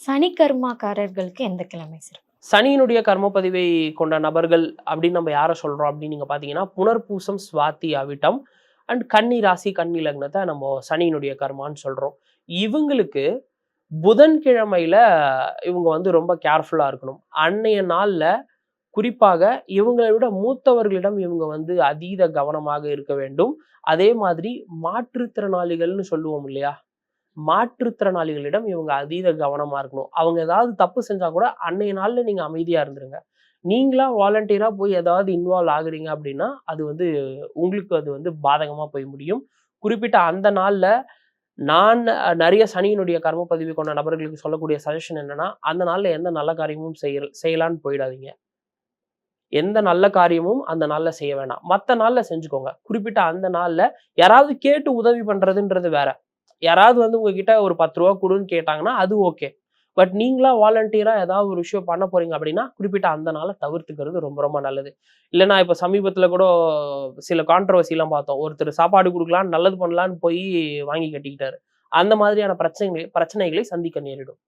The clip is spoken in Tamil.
சனிக்கர்மாக்காரர்களுக்கு எந்த கிழமை சிறப்பு? சனியினுடைய கர்ம பதிவை கொண்ட நபர்கள் அப்படின்னு நம்ம யாரை சொல்றோம் அப்படின்னு நீங்க பாத்தீங்கன்னா, புனர்பூசம், சுவாதி, அவிட்டம் அண்ட் கன்னி ராசி, கன்னி லக்னத்தை நம்ம சனியினுடைய கர்மான்னு சொல்றோம். இவங்களுக்கு புதன்கிழமையில இவங்க வந்து ரொம்ப கேர்ஃபுல்லா இருக்கணும். அன்னைய நாள்ல குறிப்பாக இவங்களை விட மூத்தவர்களிடம் இவங்க வந்து அதீத கவனமாக இருக்க வேண்டும். அதே மாதிரி மாற்றுத்திறனாளிகள்னு சொல்லுவோம் இல்லையா? மாற்றுத்திறனாளிகளிடம் இவங்க அதீத கவனமா இருக்கணும். அவங்க ஏதாவது தப்பு செஞ்சா கூட அன்னைய நாள்ல நீங்க அமைதியா இருந்துருங்க. நீங்களா வாலண்டியரா போய் ஏதாவது இன்வால்வ் ஆகுறீங்க அப்படின்னா, அது வந்து உங்களுக்கு அது வந்து பாதகமா போய் முடியும். குறிப்பிட்ட அந்த நாள்ல நான் நெறைய சனியினுடைய கர்ம பதிவு கொண்ட நபர்களுக்கு சொல்லக்கூடிய சஜஷன் என்னன்னா, அந்த நாள்ல எந்த நல்ல காரியமும் செய்யலான்னு போயிடாதீங்க. எந்த நல்ல காரியமும் அந்த நாள்ல செய்ய வேணாம். மத்த நாள்ல செஞ்சுக்கோங்க. குறிப்பிட்ட அந்த நாள்ல யாராவது கேட்டு உதவி பண்றதுன்றது வேற. யாராவது வந்து உங்ககிட்ட ஒரு ரூ. 10 குடுன்னு கேட்டாங்கன்னா அது ஓகே. பட் நீங்களா வாலண்டியரா ஏதாவது ஒரு விஷயம் பண்ண போறீங்க அப்படின்னா, குறிப்பிட்ட அந்த நாள தவிர்த்துக்கிறது ரொம்ப ரொம்ப நல்லது. இல்லன்னா இப்ப சமீபத்துல கூட சில கான்ட்ரோவர்சிலாம் பார்த்தோம். ஒருத்தர் சாப்பாடு குடுக்கலான்னு, நல்லது பண்ணலான்னு போய் வாங்கி கட்டிக்கிட்டாரு. அந்த மாதிரியான பிரச்சனைகளை சந்திக்க நேரிடும்.